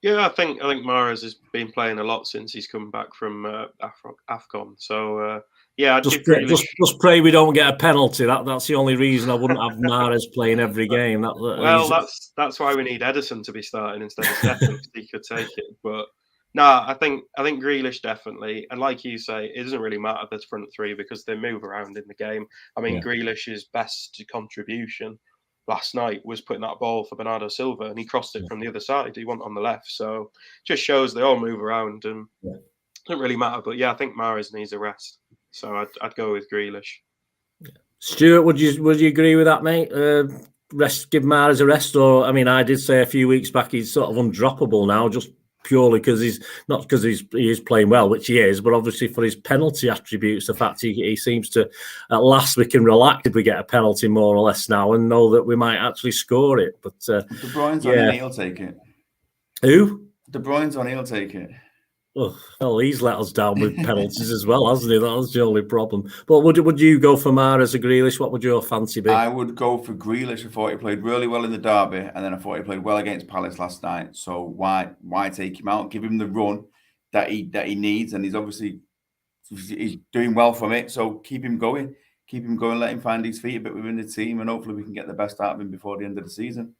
Yeah, I think Mahrez has been playing a lot since he's come back from AFCON. So. Yeah, just pray we don't get a penalty. That's the only reason I wouldn't have Mahrez playing every game. That's why we need Ederson to be starting instead of Stefan, because he could take it. But no, I think Grealish definitely, and like you say, it doesn't really matter the front 3 because they move around in the game. I mean, Grealish's best contribution last night was putting that ball for Bernardo Silva, and he crossed it from the other side. He went on the left, so it just shows they all move around, and it doesn't really matter. But yeah, I think Mahrez needs a rest. So I'd go with Grealish. Stuart, would you agree with that, mate? Give Mahrez a rest, or I mean, I did say a few weeks back he's sort of undroppable now, just purely because he is playing well, which he is, but obviously for his penalty attributes, the fact he seems to, at last we can relax if we get a penalty more or less now and know that we might actually score it. But De Bruyne's on it, he'll take it. Who? De Bruyne's on, he'll take it. Oh, well, he's let us down with penalties as well, hasn't he? That was the only problem. But would you go for Mahrez or Grealish? What would your fancy be? I would go for Grealish. I thought he played really well in the derby, and then I thought he played well against Palace last night. So why take him out? Give him the run that he needs, and he's doing well from it. So keep him going. Let him find his feet a bit within the team, and hopefully we can get the best out of him before the end of the season.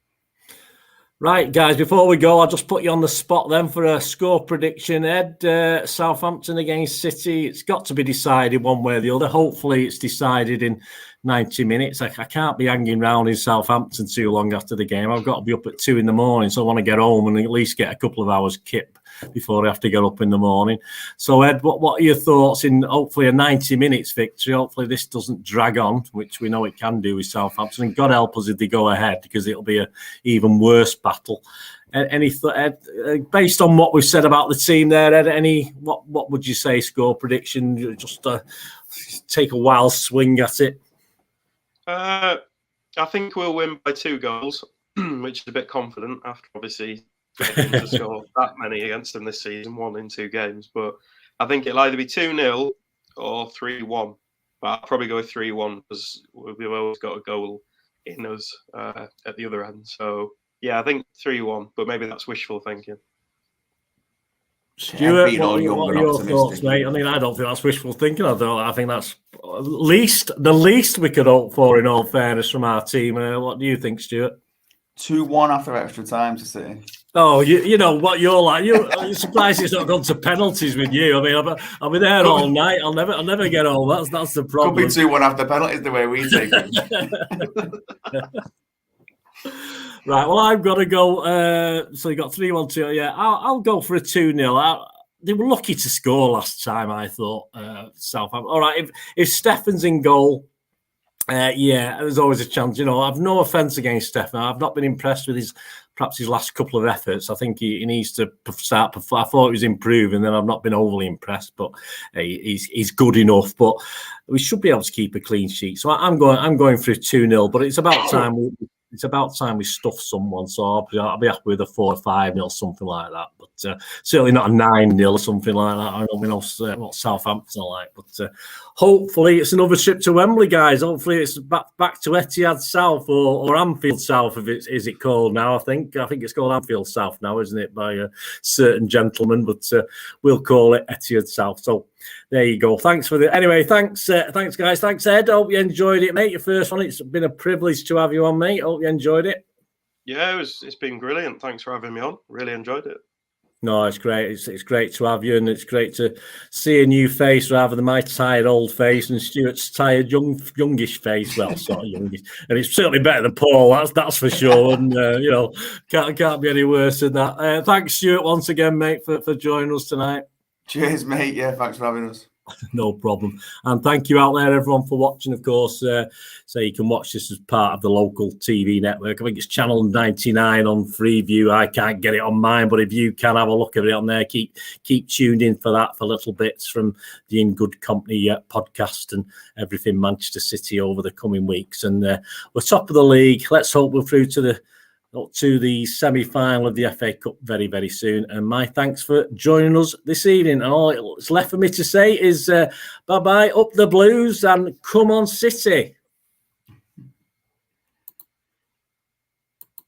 Right, guys, before we go, I'll just put you on the spot then for a score prediction. Ed, Southampton against City. It's got to be decided one way or the other. Hopefully it's decided in 90 minutes. I can't be hanging around in Southampton too long after the game. I've got to be up at 2 a.m, so I want to get home and at least get a couple of hours kip before I have to get up in the morning. So, Ed, what are your thoughts in hopefully a 90 minutes victory? Hopefully this doesn't drag on, which we know it can do with Southampton. And God help us if they go ahead, because it'll be an even worse battle. Any Ed, based on what we've said about the team there, Ed, what would you say score prediction? Just take a wild swing at it. I think we'll win by 2 goals, which is a bit confident after obviously failing to score that many against them this season, 1 in 2 games. But I think it'll either be 2-0 or 3-1. But I'll probably go with 3-1 because we've always got a goal in us at the other end. So, yeah, I think 3-1, but maybe that's wishful thinking. Stuart, what are your thoughts, mate? I mean, I don't think that's wishful thinking. I think that's the least we could hope for, in all fairness, from our team. What do you think, Stuart? 2-1 after extra time to City. Oh, you know what you're like. You're surprised it's not gone to penalties with you. I mean, I'll be there all night. I'll never get home. That's the problem. Could be 2-1 after penalties the way we take it. Right, well, I've got to go. So you got 3-1-2. Yeah, I'll go for a 2-0. They were lucky to score last time, I thought, Southampton. All right, if Stefan's in goal, yeah, there's always a chance. You know, I've no offence against Stefan. I've not been impressed with his last couple of efforts. I think he needs to start. I thought he was improving, then I've not been overly impressed. But he's good enough. But we should be able to keep a clean sheet. So I'm going for a 2-0. But it's about time. It's about time we stuff someone, so I'll be happy with a 4 or 5-0, something like that. But certainly not a 9-0 or something like that. I don't know what Southampton are like. But hopefully it's another trip to Wembley, guys. Hopefully it's back to Etihad South or Anfield South, is it called now? I think it's called Anfield South now, isn't it, by a certain gentleman? But we'll call it Etihad South. So there you go. Thanks for the anyway. Thanks, guys. Thanks, Ed. Hope you enjoyed it, mate. Your first one. It's been a privilege to have you on, mate. Hope you enjoyed it. Yeah, it's been brilliant. Thanks for having me on. Really enjoyed it. No, it's great. It's great to have you, and it's great to see a new face rather than my tired old face and Stuart's tired youngish face. Well, sort of youngish, and it's certainly better than Paul. That's for sure. And can't be any worse than that. Thanks, Stuart, once again, mate, for joining us tonight. Cheers, mate. Yeah, thanks for having us. No problem. And thank you out there, everyone, for watching, of course. So you can watch this as part of the local TV network. I think it's channel 99 on Freeview. I can't get it on mine, but if you can, have a look at it on there. Keep tuned in for that, for little bits from the In Good Company podcast and everything Manchester City over the coming weeks. And we're top of the league. Let's hope we're through to the semi-final of the FA Cup very, very soon. And my thanks for joining us this evening. And all it's left for me to say is bye-bye, up the Blues, and come on City.